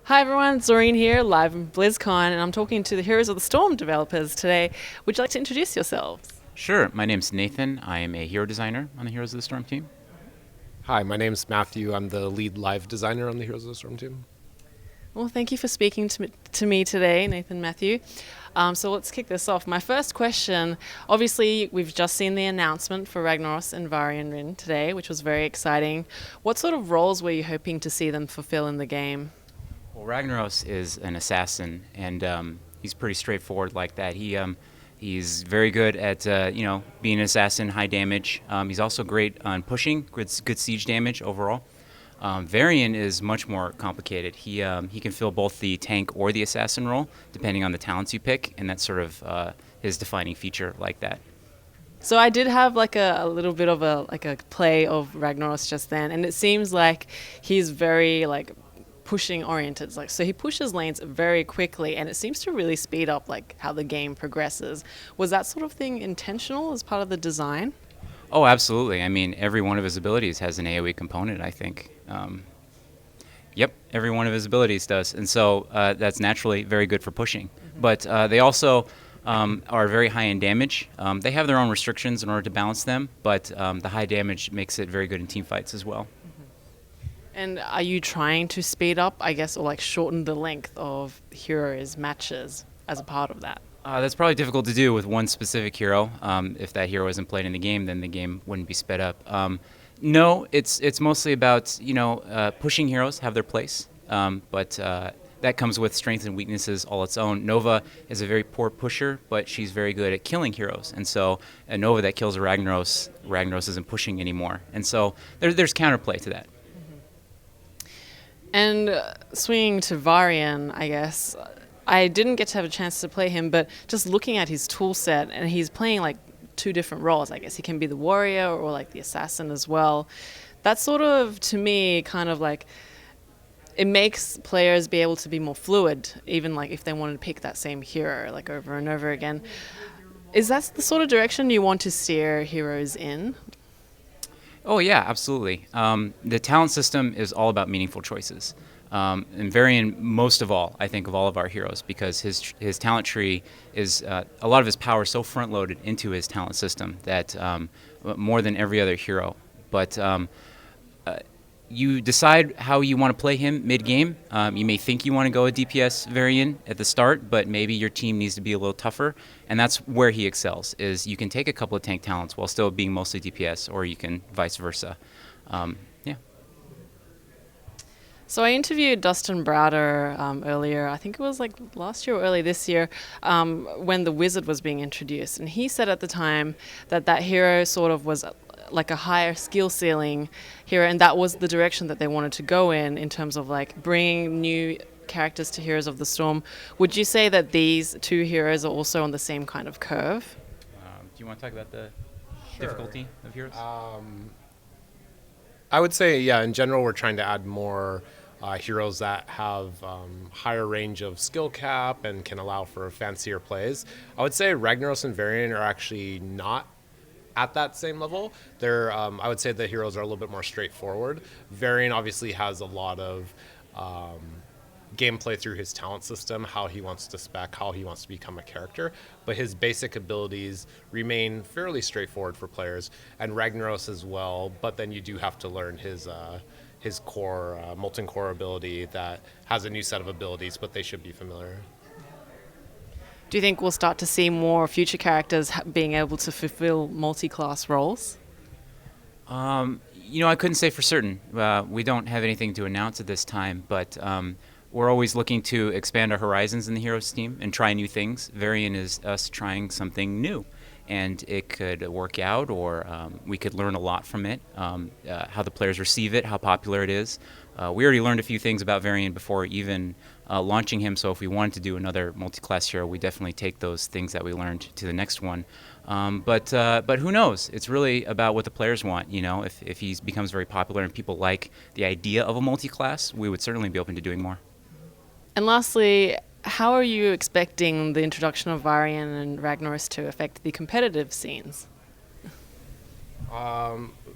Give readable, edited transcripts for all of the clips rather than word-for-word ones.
Hi everyone, Zorine here, live from BlizzCon, and I'm talking to the Heroes of the Storm developers today. Would you like to introduce yourselves? Sure. My name's Nathan. I am a hero designer on the Heroes of the Storm team. Hi, my name's Matthew. I'm the lead live designer on the Heroes of the Storm team. Well, thank you for speaking to me today, Nathan Matthew. So let's kick this off. My first question, obviously, we've just seen the announcement for Ragnaros and Varian today, which was very exciting. What sort of roles were you hoping to see them fulfill in the game? Well, Ragnaros is an assassin, and he's pretty straightforward like that. He's very good at being an assassin, high damage. He's also great on pushing, good siege damage overall. Varian is much more complicated. He can fill both the tank or the assassin role, depending on the talents you pick, and that's sort of his defining feature like that. So I did have like a little bit of a play of Ragnaros just then, and it seems like he's very like pushing oriented. Like so he pushes lanes very quickly, and it seems to really speed up like how the game progresses. Was that sort of thing intentional as part of the design? Oh, absolutely. I mean, every one of his abilities has an AoE component, I think. Yep, every one of his abilities does. And so that's naturally very good for pushing. But they also are very high in damage. They have their own restrictions in order to balance them, but the high damage makes it very good in team fights as well. And are you trying to speed up, I guess, or like shorten the length of heroes matches as a part of that? That's probably difficult to do with one specific hero. If that hero isn't played in the game, then the game wouldn't be sped up. No, it's mostly about pushing heroes have their place, but that comes with strengths and weaknesses all its own. Nova is a very poor pusher, but she's very good at killing heroes, and so a Nova that kills a Ragnaros isn't pushing anymore, and so there's counterplay to that. And swinging to Varian, I guess, I didn't get to have a chance to play him, but just looking at his tool set, and he's playing like two different roles, I guess. He can be the warrior or like the assassin as well. That sort of, to me, kind of like, it makes players be able to be more fluid, even like if they wanted to pick that same hero like over and over again. Is that the sort of direction you want to steer heroes in? Oh yeah, absolutely. The talent system is all about meaningful choices. And Varian, most of all, I think, of all of our heroes, because his talent tree is a lot of his power so front loaded into his talent system that more than every other hero. But you decide how you want to play him mid-game. You may think you want to go a DPS Varian at the start, but maybe your team needs to be a little tougher, and that's where he excels, is you can take a couple of tank talents while still being mostly DPS, or you can vice versa. Yeah. So I interviewed Dustin Browder earlier, I think it was like last year or early this year, when the Wizard was being introduced. And he said at the time that that hero sort of was like a higher skill ceiling hero, and that was the direction that they wanted to go in terms of like bringing new characters to Heroes of the Storm. Would you say that these two heroes are also on the same kind of curve? Do you want to talk about the Sure. difficulty of heroes? I would say, yeah, in general, we're trying to add more heroes that have higher range of skill cap and can allow for fancier plays. I would say Ragnaros and Varian are actually not at that same level. I would say the heroes are a little bit more straightforward. Varian obviously has a lot of gameplay through his talent system, how he wants to spec, how he wants to become a character, but his basic abilities remain fairly straightforward for players, and Ragnaros as well, but then you do have to learn his core, molten core ability that has a new set of abilities, but they should be familiar. Do you think we'll start to see more future characters being able to fulfill multi-class roles? I couldn't say for certain. We don't have anything to announce at this time, but we're always looking to expand our horizons in the Heroes team and try new things. Varian is us trying something new, and it could work out, or we could learn a lot from it, how the players receive it, how popular it is. We already learned a few things about Varian before even launching him, so if we wanted to do another multi-class hero, we definitely take those things that we learned to the next one. But who knows? It's really about what the players want. If he becomes very popular and people like the idea of a multi-class, we would certainly be open to doing more. And lastly, how are you expecting the introduction of Varian and Ragnaros to affect the competitive scenes?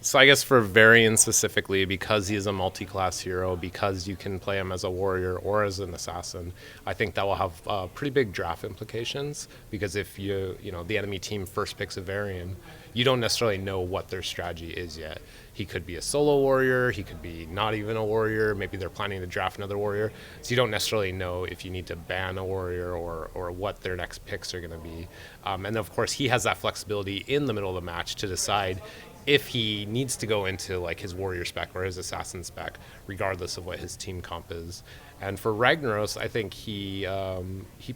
So I guess for Varian specifically, because he is a multi-class hero, because you can play him as a warrior or as an assassin, I think that will have pretty big draft implications. Because if the enemy team first picks a Varian, you don't necessarily know what their strategy is yet. He could be a solo warrior, he could be not even a warrior, maybe they're planning to draft another warrior. So you don't necessarily know if you need to ban a warrior or what their next picks are going to be. And of course, he has that flexibility in the middle of the match to decide if he needs to go into like his warrior spec or his assassin spec, regardless of what his team comp is. And for Ragnaros, I think he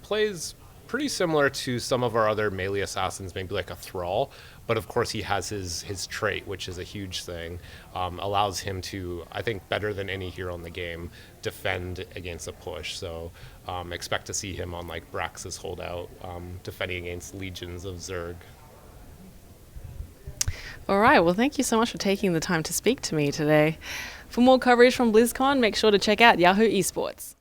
plays pretty similar to some of our other melee assassins, maybe like a Thrall, but of course he has his trait, which is a huge thing, allows him to, I think better than any hero in the game, defend against a push. So expect to see him on like Brax's holdout, defending against legions of Zerg. All right, well, thank you so much for taking the time to speak to me today. For more coverage from BlizzCon, make sure to check out Yahoo Esports.